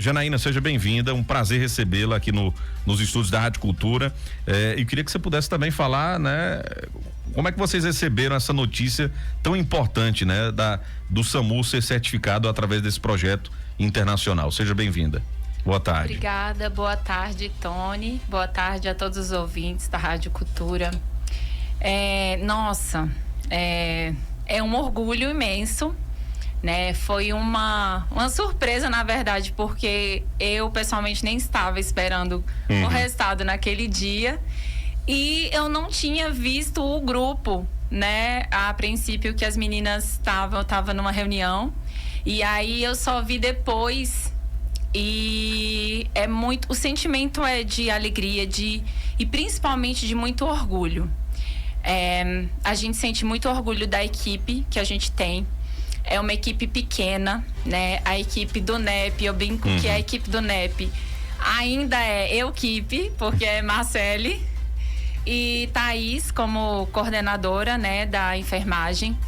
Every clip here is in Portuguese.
Janaína, seja bem-vinda, um prazer recebê-la aqui nos estúdios da Rádio Cultura. E queria que você pudesse também falar, né, como é que vocês receberam essa notícia tão importante, né, do SAMU ser certificado através desse projeto internacional. Seja bem-vinda. Boa tarde. Obrigada, boa tarde, Tony. Boa tarde a todos os ouvintes da Rádio Cultura. É um orgulho imenso, né? Foi uma surpresa, na verdade, porque eu pessoalmente nem estava esperando o resultado naquele dia e eu não tinha visto o grupo, né? A princípio que as meninas estavam numa reunião e aí eu só vi depois e o sentimento é de alegria e principalmente de muito orgulho. A gente sente muito orgulho da equipe que a gente tem. É uma equipe pequena, né? A equipe do NEP, eu brinco que a equipe do NEP ainda é equipe, porque é Marcele e Thaís como coordenadora, né, da enfermagem.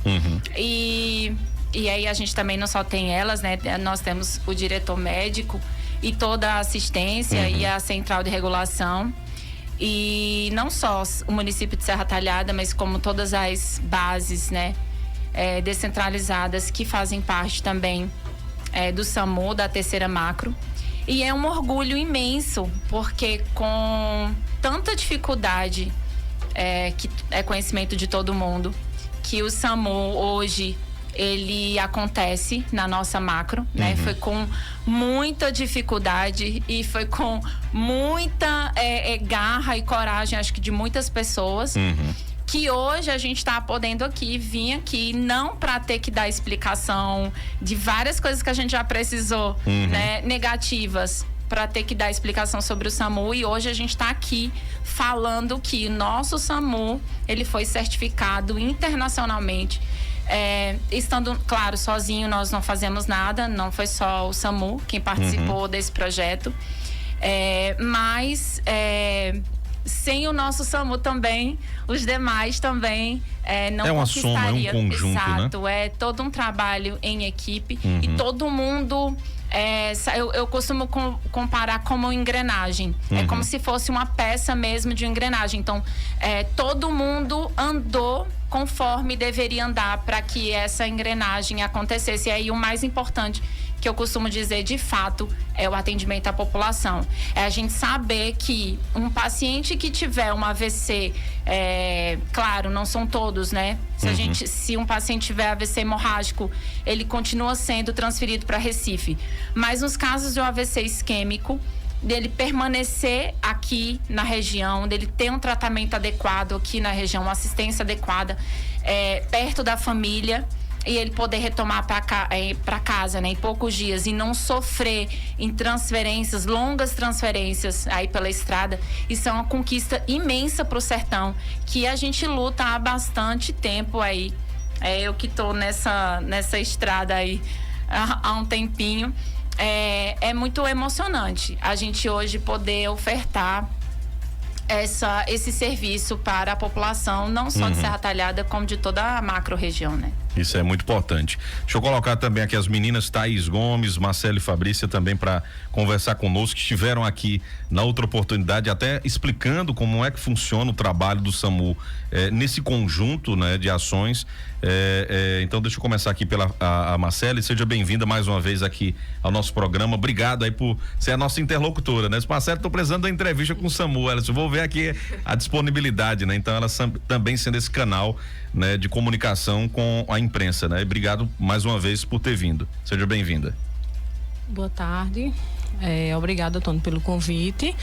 E aí a gente também não só tem elas, né? Nós temos o diretor médico e toda a assistência e a central de regulação. E não só o município de Serra Talhada, mas como todas as bases, né? Descentralizadas que fazem parte também do SAMU, da terceira macro. E é um orgulho imenso, porque com tanta dificuldade, que é conhecimento de todo mundo, que o SAMU hoje ele acontece na nossa macro, né? Foi com muita dificuldade e foi com muita garra e coragem, acho que de muitas pessoas, que hoje a gente está podendo vir aqui não para ter que dar explicação de várias coisas que a gente já precisou, né, negativas, para ter que dar explicação sobre o SAMU, e hoje a gente está aqui falando que o nosso SAMU ele foi certificado internacionalmente. Estando, claro, sozinho nós não fazemos nada, não foi só o SAMU quem participou desse projeto, mas sem o nosso SAMU também, os demais também não uma soma, é um conjunto, exato, né? É todo um trabalho em equipe e todo mundo, eu costumo comparar como engrenagem, é como se fosse uma peça mesmo de engrenagem, então todo mundo andou conforme deveria andar para que essa engrenagem acontecesse. E aí o mais importante que eu costumo dizer, de fato, é o atendimento à população. É a gente saber que um paciente que tiver um AVC, claro, não são todos, né? Se um paciente tiver AVC hemorrágico, ele continua sendo transferido para Recife. Mas nos casos de um AVC isquêmico, dele permanecer aqui na região, dele ter um tratamento adequado aqui na região, uma assistência adequada, perto da família, e ele poder retomar para casa, né, em poucos dias, e não sofrer em transferências, longas transferências aí pela estrada. Isso é uma conquista imensa para o sertão, que a gente luta há bastante tempo aí. Eu que estou nessa estrada aí há um tempinho. É muito emocionante a gente hoje poder ofertar esse serviço para a população, não só de Serra Talhada, como de toda a macro-região, né? Isso é muito importante. Deixa eu colocar também aqui as meninas Thaís Gomes, Marcelo e Fabrícia também para conversar conosco, que estiveram aqui na outra oportunidade, até explicando como é que funciona o trabalho do SAMU nesse conjunto, né, de ações. Então deixa eu começar aqui pela a Marcelo, e seja bem-vinda mais uma vez aqui ao nosso programa. Obrigado aí por ser a nossa interlocutora, né? Marcelo, tô precisando da entrevista com o SAMU, eu vou ver aqui a disponibilidade, né? Então ela também sendo esse canal, né, de comunicação com a imprensa, né? Obrigado mais uma vez por ter vindo. Seja bem-vinda. Boa tarde. Obrigada, Tony, pelo convite,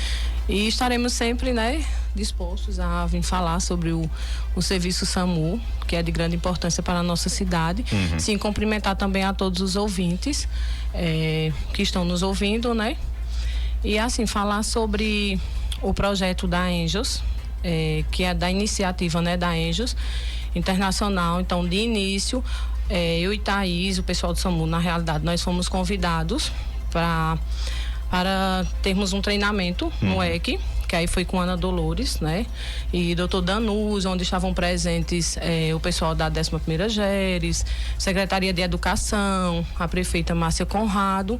e estaremos sempre, né, dispostos a vir falar sobre o serviço SAMU, que é de grande importância para a nossa cidade. Sim, cumprimentar também a todos os ouvintes que estão nos ouvindo, né? E assim, falar sobre o projeto da Angels, que é da iniciativa, né, da Angels Internacional. Então, de início, eu e Thaís, o pessoal do SAMU, na realidade, nós fomos convidados para termos um treinamento no EC, que aí foi com Ana Dolores, né? E Dr. Danus, onde estavam presentes o pessoal da 11ª GERES, Secretaria de Educação, a prefeita Márcia Conrado.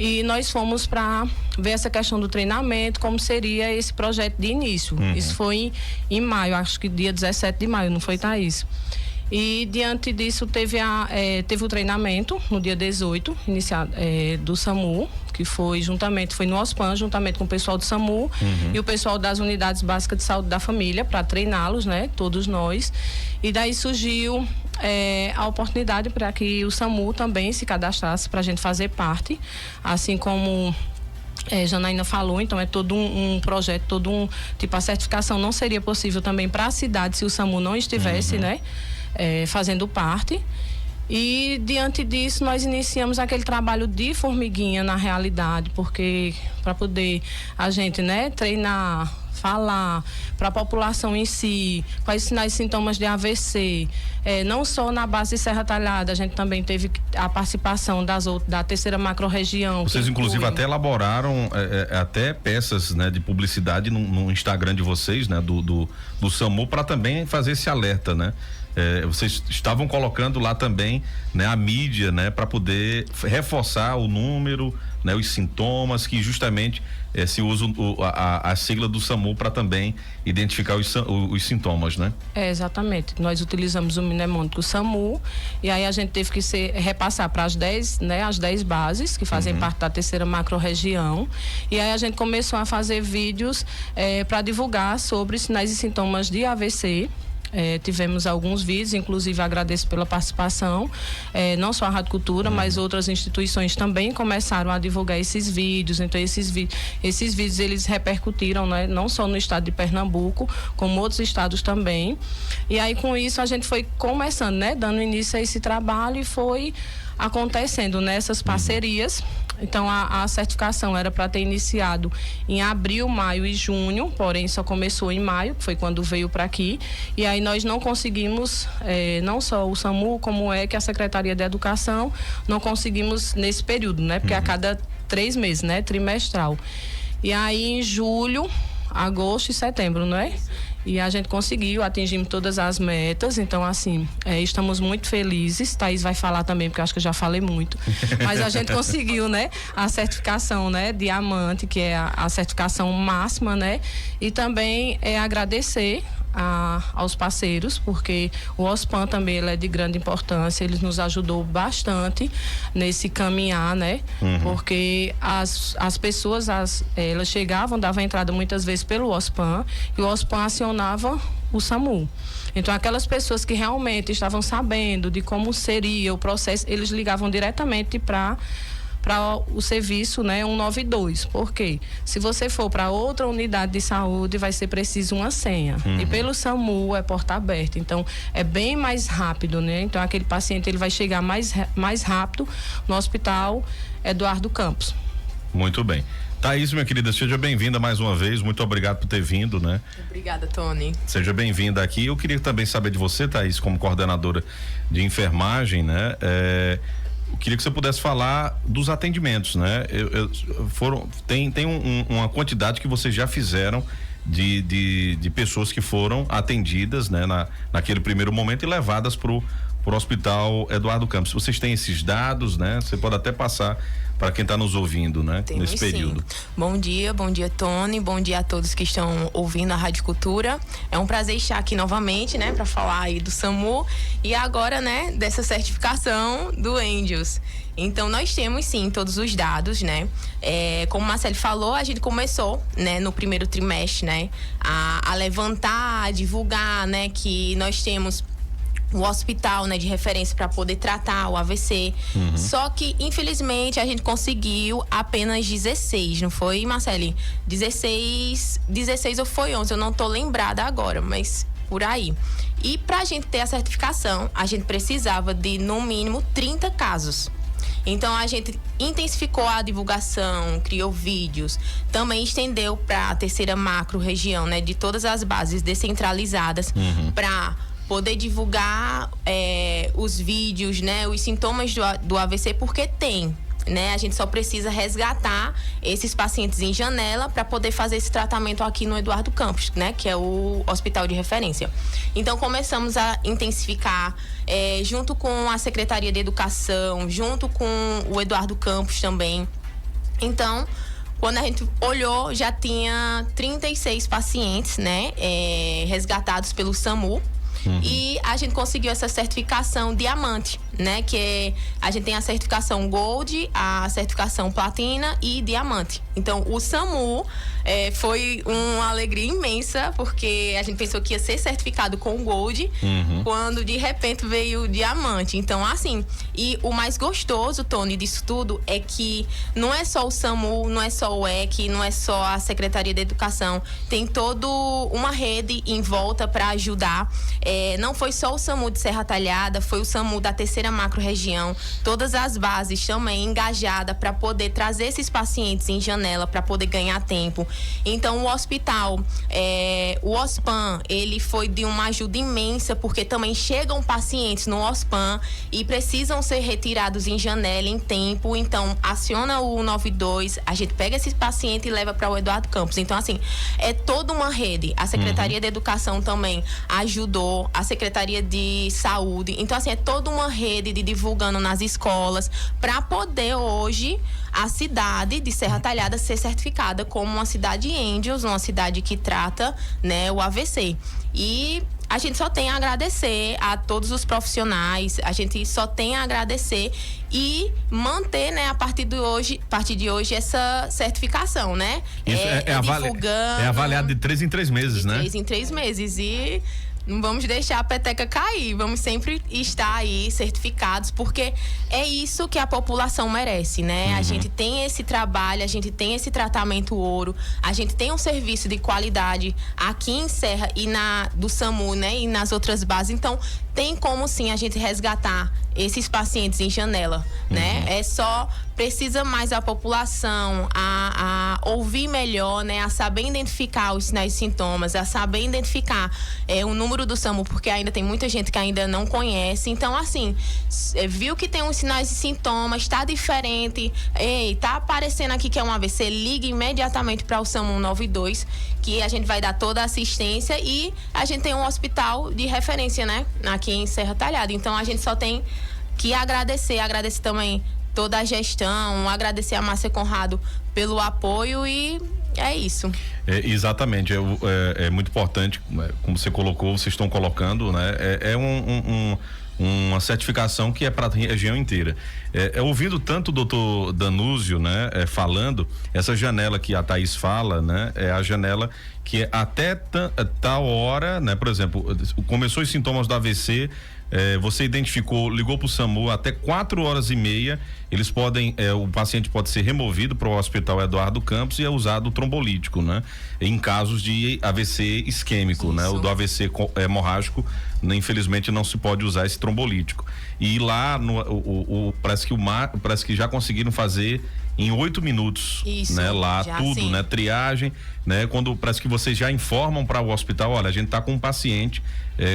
e nós fomos para ver essa questão do treinamento, como seria esse projeto de início. Isso foi em maio, acho que dia 17 de maio, não foi, Thaís? E diante disso teve o treinamento no dia 18, iniciado, do SAMU, que foi no OSPAN, juntamente com o pessoal do SAMU e o pessoal das unidades básicas de saúde da família, para treiná-los, né? Todos nós. E daí surgiu a oportunidade para que o SAMU também se cadastrasse para a gente fazer parte, assim como Janaína falou. Então é todo um projeto, tipo, a certificação não seria possível também para a cidade se o SAMU não estivesse, né? Fazendo parte. E diante disso nós iniciamos aquele trabalho de formiguinha na realidade, porque para poder a gente, né, treinar, falar para a população em si quais sinais e sintomas de AVC, não só na base de Serra Talhada, a gente também teve a participação da terceira macro-região. Vocês inclusive até elaboraram até peças, né, de publicidade no Instagram de vocês, né, do SAMU, para também fazer esse alerta, né? Vocês estavam colocando lá também, né, a mídia, né, para poder reforçar o número, né, os sintomas, que justamente se usa a sigla do SAMU para também identificar os sintomas, né? Exatamente. Nós utilizamos o mnemônico SAMU e aí a gente teve que repassar para as 10 bases que fazem parte da terceira macro-região, e aí a gente começou a fazer vídeos para divulgar sobre sinais e sintomas de AVC. Tivemos alguns vídeos, inclusive agradeço pela participação, não só a Rádio Cultura, mas outras instituições também começaram a divulgar esses vídeos. Então esses vídeos eles repercutiram, né, não só no estado de Pernambuco, como outros estados também. E aí com isso a gente foi começando, né, dando início a esse trabalho, e foi acontecendo nessas parcerias. Então a certificação era para ter iniciado em abril, maio e junho, porém só começou em maio, que foi quando veio para aqui. E aí nós não conseguimos, não só o SAMU, como que a Secretaria de Educação, não conseguimos nesse período, né? Porque a cada 3 meses, né? Trimestral. E aí em julho, agosto e setembro, não é? E a gente conseguiu, atingimos todas as metas. Então, assim, estamos muito felizes. Thaís vai falar também, porque eu acho que eu já falei muito. Mas a gente conseguiu, né, a certificação, né, diamante, que é a certificação máxima, né? E também agradecer aos parceiros, porque o OSPAN também ele é de grande importância, ele nos ajudou bastante nesse caminhar, né? Porque as pessoas, elas chegavam, davam entrada muitas vezes pelo OSPAN, e o OSPAN acionava o SAMU. Então aquelas pessoas que realmente estavam sabendo de como seria o processo, eles ligavam diretamente para o serviço, né, 192. Por quê? Se você for para outra unidade de saúde, vai ser preciso uma senha. E pelo SAMU é porta aberta. Então, é bem mais rápido, né? Então, aquele paciente ele vai chegar mais rápido no Hospital Eduardo Campos. Muito bem. Thaís, minha querida, seja bem-vinda mais uma vez. Muito obrigado por ter vindo, né? Obrigada, Tony. Seja bem-vinda aqui. Eu queria também saber de você, Thaís, como coordenadora de enfermagem, né? Eu queria que você pudesse falar dos atendimentos, né? Tem uma quantidade que vocês já fizeram de pessoas que foram atendidas, né, naquele primeiro momento e levadas pro Hospital Eduardo Campos. Vocês têm esses dados, né? Você pode até passar para quem está nos ouvindo, né? Temos, nesse período. Sim. Bom dia, Tony, bom dia a todos que estão ouvindo a Rádio Cultura. É um prazer estar aqui novamente, né, para falar aí do SAMU e agora, né, dessa certificação do Angels. Então nós temos sim todos os dados, né? Como o Marcelo falou, a gente começou, né, no primeiro trimestre, né, a levantar, a divulgar, né, que nós temos o hospital, né, de referência para poder tratar o AVC. Só que, infelizmente, a gente conseguiu apenas 16, não foi, Marcele? 16 ou foi 11, eu não tô lembrada agora, mas por aí. E pra gente ter a certificação, a gente precisava de, no mínimo, 30 casos. Então a gente intensificou a divulgação, criou vídeos, também estendeu para a terceira macro-região, né, de todas as bases descentralizadas, para poder divulgar os vídeos, né, os sintomas do AVC, porque tem, né? A gente só precisa resgatar esses pacientes em janela para poder fazer esse tratamento aqui no Eduardo Campos, né, que é o hospital de referência. Então começamos a intensificar junto com a Secretaria de Educação, junto com o Eduardo Campos também. Então, quando a gente olhou, já tinha 36 pacientes, né, resgatados pelo SAMU. E a gente conseguiu essa certificação diamante, né? Que a gente tem a certificação Gold, a certificação Platina e Diamante. Então, o SAMU foi uma alegria imensa, porque a gente pensou que ia ser certificado com Gold, quando de repente veio o Diamante. Então, assim, e o mais gostoso, Tony, disso tudo é que não é só o SAMU, não é só o EC, não é só a Secretaria de Educação, tem toda uma rede em volta para ajudar. Não foi só o SAMU de Serra Talhada, foi o SAMU da terceira macro-região, todas as bases também engajadas para poder trazer esses pacientes em janela, para poder ganhar tempo. Então, o hospital, o OSPAN, ele foi de uma ajuda imensa, porque também chegam pacientes no OSPAN e precisam ser retirados em janela, em tempo. Então, aciona o 192, a gente pega esse paciente e leva para o Eduardo Campos. Então, assim, é toda uma rede. A Secretaria de Educação também ajudou, a Secretaria de Saúde. Então, assim, é toda uma rede de divulgando nas escolas para poder hoje a cidade de Serra Talhada ser certificada como uma cidade Angels, uma cidade que trata, né, o AVC. E a gente só tem a agradecer a todos os profissionais, a gente só tem a agradecer e manter, né, a partir de hoje essa certificação, né? Divulgando. É avaliado de 3 em 3 meses, né? 3 em 3 meses. E não vamos deixar a peteca cair, vamos sempre estar aí certificados, porque é isso que a população merece, né? A gente tem esse trabalho, a gente tem esse tratamento ouro, a gente tem um serviço de qualidade aqui em Serra e do SAMU, né? E nas outras bases, então tem como sim a gente resgatar esses pacientes em janela, né? É só precisa mais a população a ouvir melhor, né? A saber identificar os sinais e sintomas, a saber identificar o número do SAMU, porque ainda tem muita gente que ainda não conhece. Então, assim, viu que tem uns sinais e sintomas, tá diferente, tá aparecendo aqui que é um AVC, ligue imediatamente para o SAMU 192, que a gente vai dar toda a assistência, e a gente tem um hospital de referência, né? Aqui em Serra Talhada. Então, a gente só tem que agradecer também toda a gestão, agradecer a Márcia Conrado pelo apoio, e é isso. Exatamente, é muito importante, como você colocou, vocês estão colocando, né? Uma certificação que é para a região inteira. Ouvindo tanto o doutor Danúzio, né, falando, essa janela que a Thaís fala, né, é a janela que até tal hora, né, por exemplo, começou os sintomas do AVC, você identificou, ligou para o SAMU, até 4h30 eles podem, o paciente pode ser removido para o Hospital Eduardo Campos e é usado o trombolítico, né? Em casos de AVC isquêmico, isso, né? O do AVC hemorrágico, infelizmente não se pode usar esse trombolítico. E lá parece que já conseguiram fazer em 8 minutos, isso, né? Lá tudo, sim, né? Triagem, né? Quando parece que vocês já informam para o hospital, olha, a gente tá com um paciente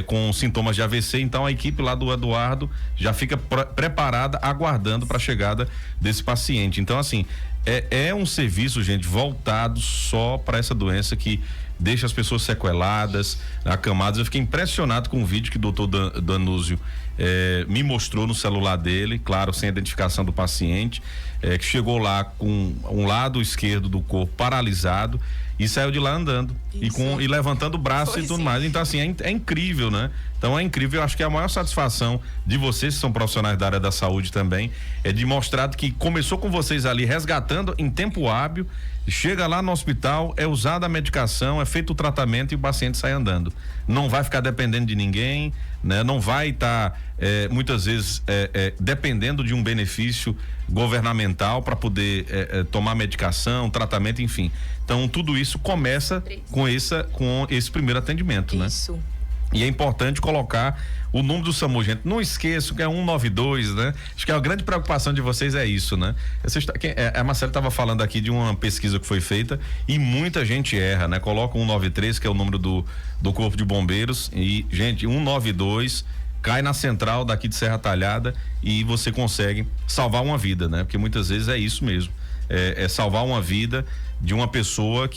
com sintomas de AVC, então a equipe lá do Eduardo já fica preparada, aguardando para a chegada desse paciente. Então, assim, é um serviço, gente, voltado só para essa doença que deixa as pessoas sequeladas, acamadas. Eu fiquei impressionado com o vídeo que o doutor Danúzio me mostrou no celular dele, claro, sem identificação do paciente, que chegou lá com um lado esquerdo do corpo paralisado e saiu de lá andando e levantando o braço e tudo mais. Então, assim, é incrível, né? Então é incrível, eu acho que a maior satisfação de vocês, que são profissionais da área da saúde também, é de mostrar que começou com vocês ali resgatando em tempo hábil, chega lá no hospital, é usada a medicação, é feito o tratamento e o paciente sai andando. Não vai ficar dependendo de ninguém, né? Não vai estar muitas vezes dependendo de um benefício governamental para poder tomar medicação, tratamento, enfim. Então tudo isso começa com esse primeiro atendimento, né? Isso. E é importante colocar o número do SAMU, gente. Não esqueça que é 192, né? Acho que a grande preocupação de vocês é isso, né? A Marcela estava falando aqui de uma pesquisa que foi feita e muita gente erra, né? Coloca 193, que é o número do Corpo de Bombeiros, e, gente, 192 cai na central daqui de Serra Talhada e você consegue salvar uma vida, né? Porque muitas vezes é isso mesmo. É salvar uma vida de uma pessoa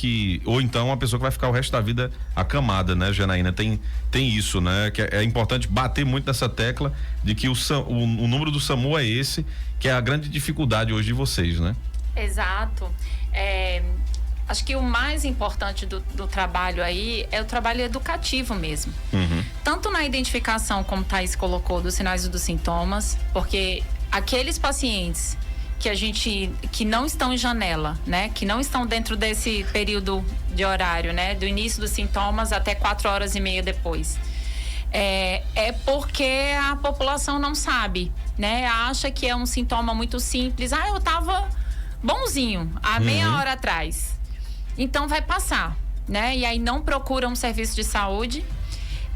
ou então uma pessoa que vai ficar o resto da vida acamada, né, Janaína? Tem isso, né? Que é importante bater muito nessa tecla de que o número do SAMU é esse, que é a grande dificuldade hoje de vocês, né? Exato. Acho que o mais importante do trabalho aí é o trabalho educativo mesmo. Tanto na identificação, como Thaís colocou, dos sinais e dos sintomas, porque aqueles pacientes que não estão em janela, né? Que não estão dentro desse período de horário, né? Do início dos sintomas até 4h30 depois. É porque a população não sabe, né? Acha que é um sintoma muito simples. Eu tava bonzinho há meia hora atrás. Então vai passar, né? E aí não procuram um serviço de saúde.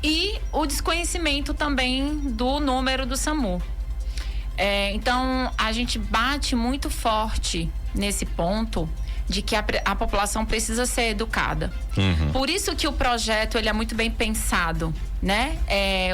E o desconhecimento também do número do SAMU. Então a gente bate muito forte nesse ponto de que a população precisa ser educada. Por isso que o projeto ele é muito bem pensado, né?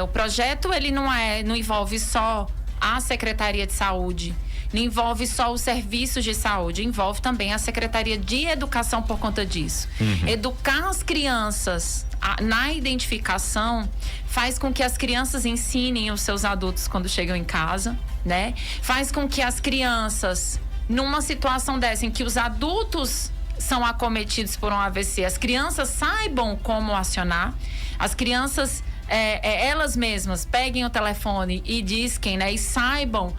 O projeto ele não envolve só a Secretaria de Saúde, não envolve só os serviços de saúde, envolve também a Secretaria de Educação por conta disso. Educar as crianças na identificação faz com que as crianças ensinem os seus adultos quando chegam em casa, né? Faz com que as crianças, numa situação dessa em que os adultos são acometidos por um AVC, as crianças saibam como acionar, as crianças elas mesmas peguem o telefone e disquem, né? E saibam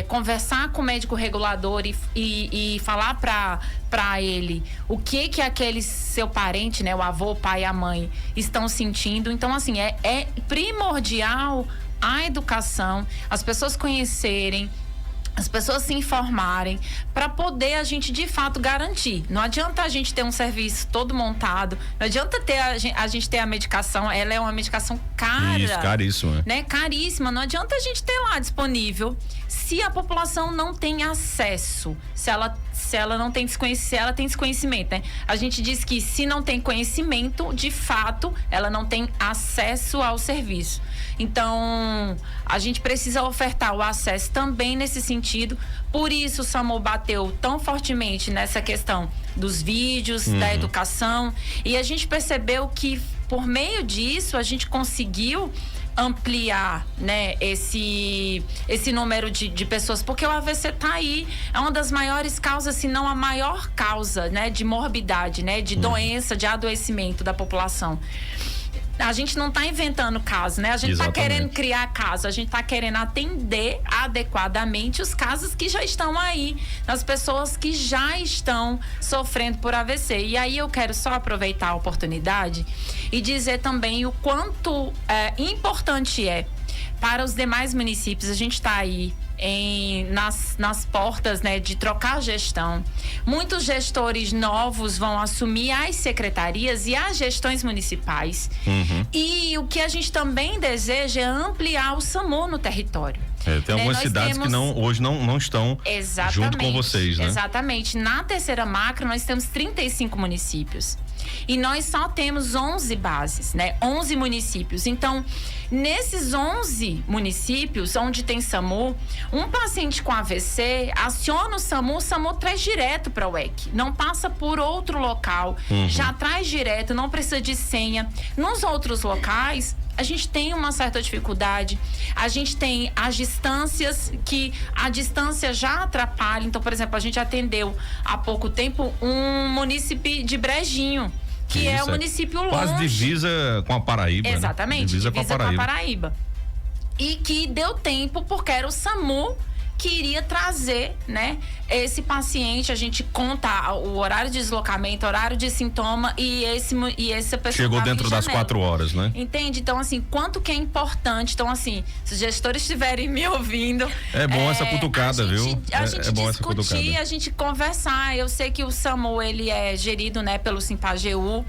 conversar com o médico regulador e falar para ele o que aquele seu parente, né? O avô, o pai e a mãe estão sentindo. Então, assim, é primordial a educação, as pessoas conhecerem, as pessoas se informarem para poder a gente de fato garantir. Não adianta a gente ter um serviço todo montado, não adianta a gente ter a medicação, ela é uma medicação cara. Isso, caríssima. Né? Caríssima. Não adianta a gente ter lá disponível se a população não tem acesso, se ela não tem se ela tem desconhecimento, né? A gente diz que se não tem conhecimento, de fato, ela não tem acesso ao serviço. Então, a gente precisa ofertar o acesso também nesse sentido. Por isso o SAMU bateu tão fortemente nessa questão dos vídeos, da educação. E a gente percebeu que, por meio disso, a gente conseguiu ampliar, né, esse número de pessoas, porque o AVC tá aí, é uma das maiores causas, se não a maior causa, né, de morbidade, né, de doença, de adoecimento da população. A gente não está inventando caso, né? A gente está querendo criar caso, a gente está querendo atender adequadamente os casos que já estão aí, das pessoas que já estão sofrendo por AVC. E aí eu quero só aproveitar a oportunidade e dizer também o quanto importante é para os demais municípios. A gente está aí nas portas, né, de trocar gestão. Muitos gestores novos vão assumir as secretarias e as gestões municipais. E o que a gente também deseja é ampliar o SAMU no território. Tem algumas cidades que hoje não estão junto com vocês, né? Exatamente. Na terceira macro, nós temos 35 municípios. E nós só temos 11 bases, né? 11 municípios. Então, nesses 11 municípios onde tem SAMU, um paciente com AVC aciona o SAMU traz direto para o EC. Não passa por outro local, já traz direto, não precisa de senha. Nos outros locais, a gente tem uma certa dificuldade, a gente tem as distâncias, que a distância já atrapalha. Então, por exemplo, a gente atendeu há pouco tempo um município de Brejinho, que é um município longe. Quase divisa com a Paraíba. Exatamente, né? divisa com a Paraíba. E que deu tempo porque era o SAMU que iria trazer, né, esse paciente. A gente conta o horário de deslocamento, horário de sintoma e essa pessoa chegou dentro das 4 horas, né? Entende? Então, assim, quanto que é importante. Então, assim, se os gestores estiverem me ouvindo, é bom essa cutucada, viu? A gente discutir, a gente conversar. Eu sei que o SAMU, ele é gerido, né, pelo Simpagu.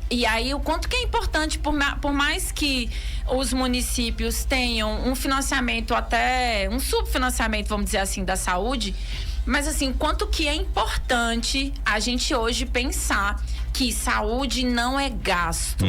E aí, o quanto que é importante, por mais que os municípios tenham um financiamento, até um subfinanciamento, vamos dizer assim, da saúde, mas assim, quanto que é importante a gente hoje pensar que saúde não é gasto,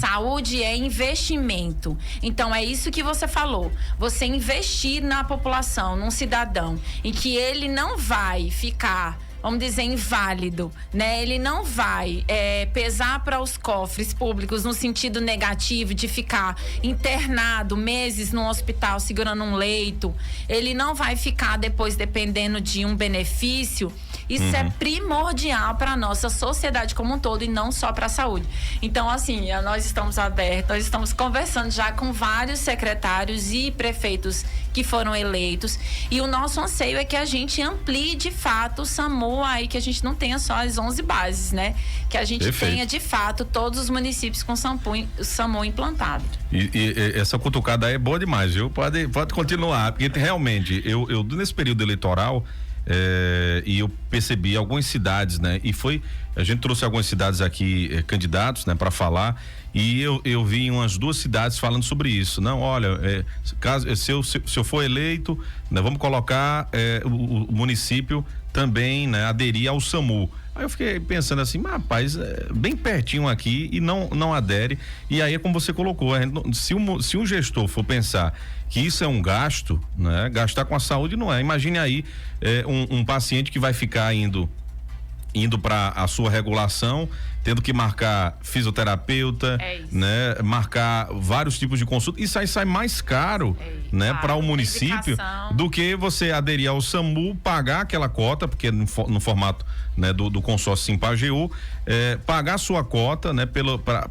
saúde é investimento. Então, é isso que você falou, você investir na população, num cidadão, em que ele não vai ficar vamos dizer, inválido, né? Ele não vai pesar para os cofres públicos no sentido negativo de ficar internado meses no hospital segurando um leito. Ele não vai ficar depois dependendo de um benefício. Isso é primordial para a nossa sociedade como um todo e não só para a saúde. Então, assim, nós estamos abertos, nós estamos conversando já com vários secretários e prefeitos que foram eleitos, e o nosso anseio é que a gente amplie de fato o SAMU aí, que a gente não tenha só as 11 bases, né? Que a gente tenha de fato todos os municípios com SAMU implantado. E essa cutucada aí é boa demais, viu? Pode continuar, porque realmente, eu nesse período eleitoral, e eu percebi algumas cidades, né? A gente trouxe algumas cidades aqui, candidatos, né? Para falar, e eu vi umas 2 cidades falando sobre isso. Não, olha, se eu for eleito, né? Vamos colocar o município também, né? Aderir ao SAMU. Aí eu fiquei pensando assim, mas rapaz, bem pertinho aqui e não adere. E aí é como você colocou, se um gestor for pensar que isso é um gasto, né? Gastar com a saúde não é. Imagine aí um paciente que vai ficar indo para a sua regulação, tendo que marcar fisioterapeuta, né? Marcar vários tipos de consulta. Isso aí sai mais caro, né? Para o município do que você aderir ao SAMU, pagar aquela cota, porque no formato, né, do consórcio Simpageu, pagar a sua cota, né?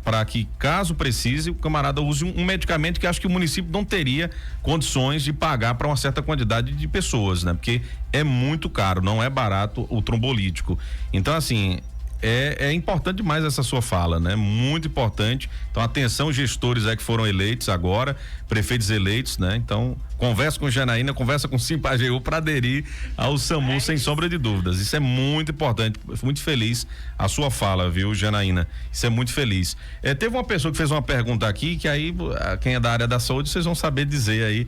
Para que, caso precise, o camarada use um medicamento que acho que o município não teria condições de pagar para uma certa quantidade de pessoas, né? Porque é muito caro, não é barato o trombolítico. Então, assim, é importante demais essa sua fala, né? Muito importante. Então, atenção, gestores aí que foram eleitos agora, prefeitos eleitos, né? Então, conversa com Janaína, conversa com Simpageu para aderir ao SAMU, sem sombra de dúvidas. Isso é muito importante. Muito feliz a sua fala, viu, Janaína? Isso é muito feliz. Teve uma pessoa que fez uma pergunta aqui, que aí, quem é da área da saúde, vocês vão saber dizer aí,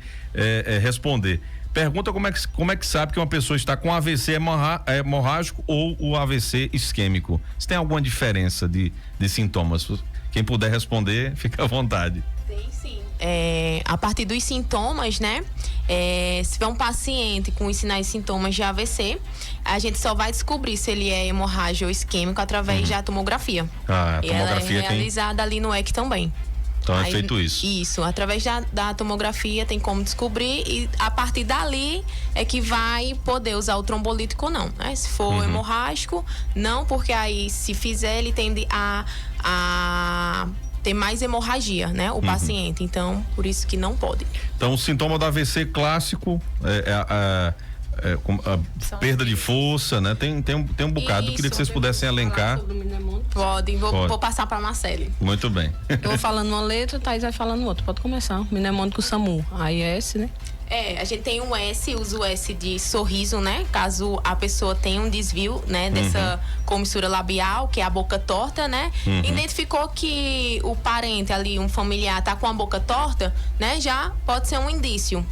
responder. Pergunta como é que sabe que uma pessoa está com AVC hemorrágico ou o AVC isquêmico. Se tem alguma diferença de sintomas? Quem puder responder, fica à vontade. Tem sim. A partir dos sintomas, né? Se tiver um paciente com os sinais e sintomas de AVC, a gente só vai descobrir se ele é hemorrágico ou isquêmico através da tomografia. A tomografia ela é realizada ali no EC também. Então é feito isso. Isso, através da tomografia tem como descobrir, e a partir dali é que vai poder usar o trombolítico ou não, né? Se for hemorrágico, não, porque aí se fizer ele tende a ter mais hemorragia, né? O paciente, então por isso que não pode. Então o sintoma do AVC clássico perda de força, né? Tem um bocado. Eu queria que vocês pudessem elencar. Podem, vou passar para Marcele. Muito bem. Eu vou falando uma letra, Thaís vai falando outra. Pode começar. Mnemônico SAMU. Aí é S, né? A gente tem um S, usa o S de sorriso, né? Caso a pessoa tenha um desvio, né? Dessa comissura labial, que é a boca torta, né? Identificou que o parente ali, um familiar, tá com a boca torta, né? Já pode ser um indício.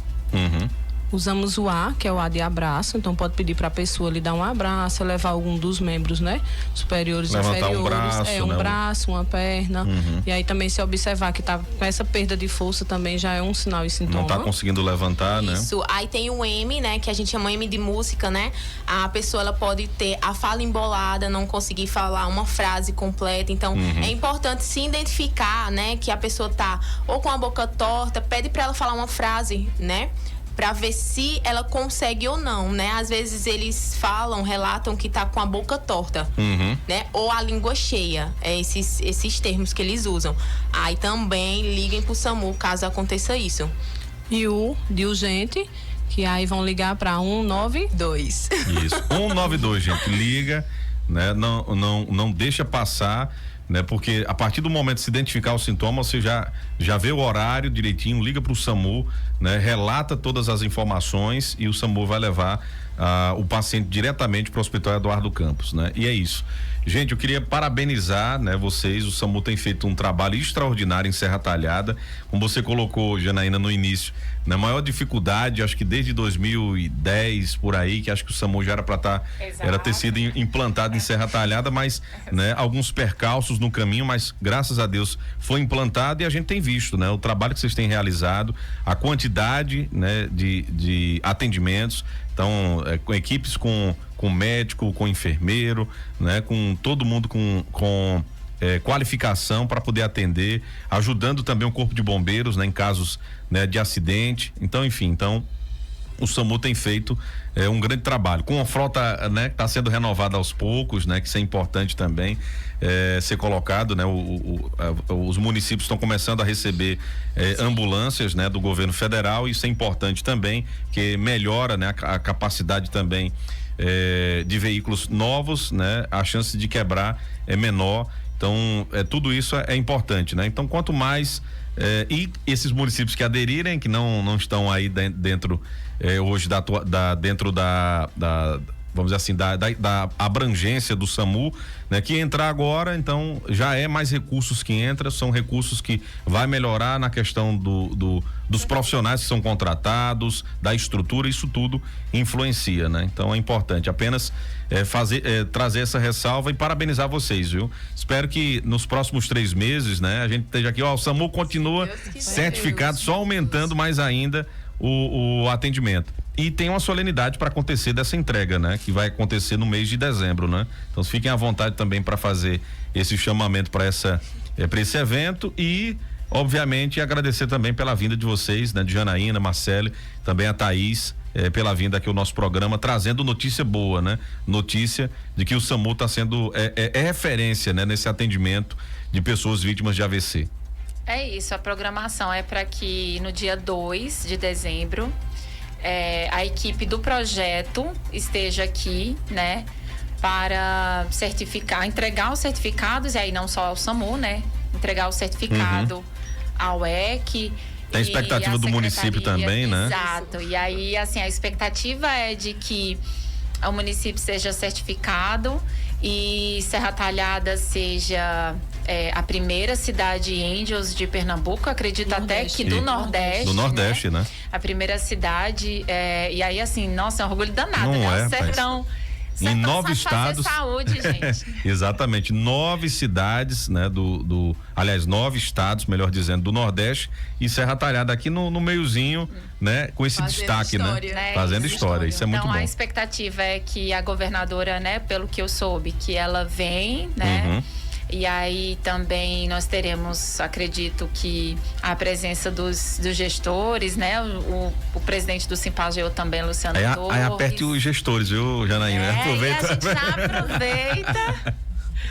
Usamos o A, que é o A de abraço, então pode pedir para a pessoa lhe dar um abraço, levar algum dos membros, né? Superiores e inferiores. Um braço, um braço, uma perna. E aí também se observar que tá com essa perda de força também já é um sinal e sintoma. Não tá conseguindo levantar, né? Isso. Aí tem o M, né? Que a gente chama M de música, né? A pessoa, ela pode ter a fala embolada, não conseguir falar uma frase completa. Então, é importante se identificar, né? Que a pessoa tá ou com a boca torta, pede para ela falar uma frase, né? Para ver se ela consegue ou não, né? Às vezes eles relatam que tá com a boca torta, né? Ou a língua cheia, esses termos que eles usam. Aí também liguem pro SAMU caso aconteça isso. E o de urgente, que aí vão ligar para 192. Isso, 192, gente, liga, né? Não deixa passar, né? Porque a partir do momento de se identificar o sintoma, você já vê o horário direitinho, liga para o SAMU, né? Relata todas as informações e o SAMU vai levar o paciente diretamente para o Hospital Eduardo Campos, né? E é isso. Gente, eu queria parabenizar, né, vocês. O SAMU tem feito um trabalho extraordinário em Serra Talhada. Como você colocou, Janaína, no início, na maior dificuldade, acho que desde 2010 por aí, que acho que o SAMU já era ter sido implantado em Serra Talhada, mas, né, alguns percalços no caminho, mas graças a Deus foi implantado e a gente tem visto, né, o trabalho que vocês têm realizado, a quantidade, né, de atendimentos. Então, com equipes com com médico, com enfermeiro, né? Com todo mundo com qualificação para poder atender, ajudando também o Corpo de Bombeiros, né? Em casos, né, de acidente. Então, enfim, o SAMU tem feito um grande trabalho com uma frota, né, que está sendo renovada aos poucos, né, que isso é importante também ser colocado, né, os municípios estão começando a receber ambulâncias, né, do governo federal. Isso é importante também, que melhora, né, a capacidade também de veículos novos, né, a chance de quebrar é menor. Então, tudo isso é importante, né? Então, quanto mais e esses municípios que aderirem, que não estão aí dentro hoje dentro da vamos dizer assim, da abrangência do SAMU, né? Que entrar agora, então já é mais recursos que entra, são recursos que vai melhorar na questão dos profissionais que são contratados, da estrutura, isso tudo influencia, né? Então é importante apenas trazer essa ressalva e parabenizar vocês, viu? Espero que nos próximos 3 meses, né? A gente esteja aqui, o SAMU continua certificado, só aumentando mais ainda o atendimento. E tem uma solenidade para acontecer dessa entrega, né? Que vai acontecer no mês de dezembro, né? Então fiquem à vontade também para fazer esse chamamento para esse evento e, obviamente, agradecer também pela vinda de vocês, né? De Janaína, Marcele, também a Thaís, pela vinda aqui ao nosso programa, trazendo notícia boa, né? Notícia de que o SAMU está sendo referência, né? Nesse atendimento de pessoas vítimas de AVC. É isso, a programação é para que no dia 2 de dezembro a equipe do projeto esteja aqui, né, para entregar os certificados, e aí não só ao SAMU, né, entregar o certificado ao EC. Tem a expectativa do município também, né? Exato, e aí, assim, a expectativa é de que o município seja certificado e Serra Talhada seja a primeira cidade Angels de Pernambuco, acredito Nordeste, até que do Nordeste. Do Nordeste, né? A primeira cidade, e aí assim, nossa, é um orgulho danado, não né? É, o sertão em 9 estados. Saúde, gente. Exatamente, 9 cidades, né? Aliás, 9 estados, melhor dizendo, do Nordeste, e Serra Talhada aqui no meiozinho, né? Com esse destaque, história, né? Fazendo história, isso é muito bom. Então a expectativa é que a governadora, né? Pelo que eu soube, que ela vem, né? E aí também nós teremos, acredito que a presença dos gestores, né? O presidente do Simpageu também, Luciano Torres. Aí aperte os gestores, viu, Janaína? Aproveita.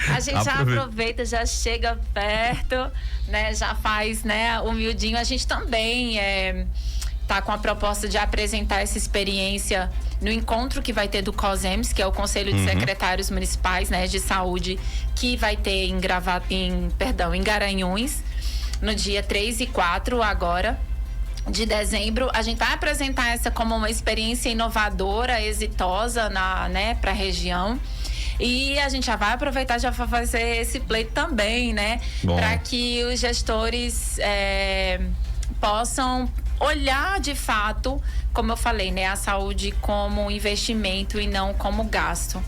A gente já aproveita, já chega perto, né? Já faz, né? Humildinho. A gente também tá com a proposta de apresentar essa experiência no encontro que vai ter do COSEMS, que é o Conselho de Secretários Municipais, né, de Saúde, que vai ter em Garanhuns, no dia 3 e 4 agora de dezembro. A gente vai apresentar essa como uma experiência inovadora, exitosa para a região. E a gente já vai aproveitar, já vai fazer esse pleito também, né? Para que os gestores possam olhar de fato, como eu falei, né, a saúde como investimento e não como gasto.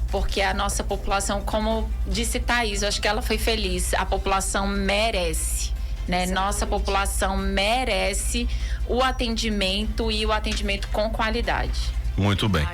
Porque a nossa população, como disse Thaís, eu acho que ela foi feliz, a população merece, né? Nossa população merece o atendimento e o atendimento com qualidade. Muito bem.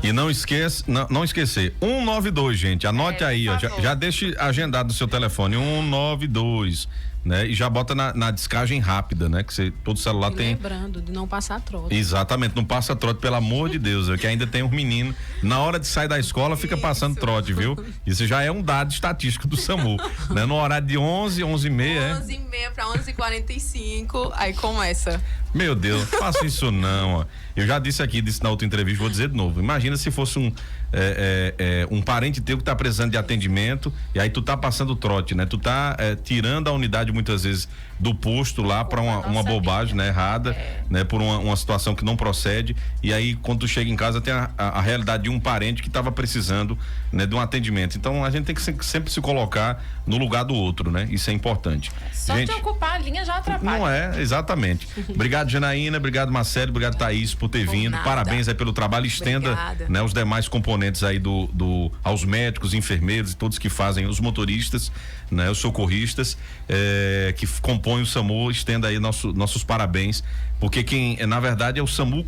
E não esquecer, 192, gente, anote aí, ó, já deixe agendado no seu telefone, 192. Né? E já bota na descagem rápida, né? Que todo celular tem. Lembrando de não passar trote. Exatamente, não passa trote, pelo amor de Deus, que ainda tem um menino, na hora de sair da escola fica passando trote, viu? Isso já é um dado estatístico do SAMU, né? No horário de 11h30. 11h30 para 11h45, aí começa. Meu Deus, faça isso não, ó. Eu já disse na outra entrevista, vou dizer de novo. Imagina se fosse um parente teu que tá precisando de atendimento e aí tu tá passando trote, né? Tu tá tirando a unidade muitas vezes do posto lá para uma bobagem, né? Errada, né? Por uma situação que não procede, e aí quando tu chega em casa tem a realidade de um parente que tava precisando, né? De um atendimento. Então a gente tem que sempre se colocar no lugar do outro, né? Isso é importante. Só gente, de ocupar a linha já atrapalha. Não é, exatamente. Obrigado, Janaína, obrigado, Marcelo, obrigado, Thaís, por ter vindo. Nada. Parabéns aí pelo trabalho, estenda, né, os demais componentes componentes aí aos médicos, enfermeiros e todos que fazem, os motoristas, né, os socorristas, que compõem o SAMU, estenda aí nossos parabéns, porque na verdade é o SAMU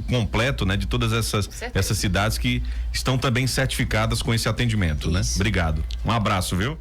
completo, né, de todas essas cidades que estão também certificadas com esse atendimento, né? Obrigado. Um abraço, viu?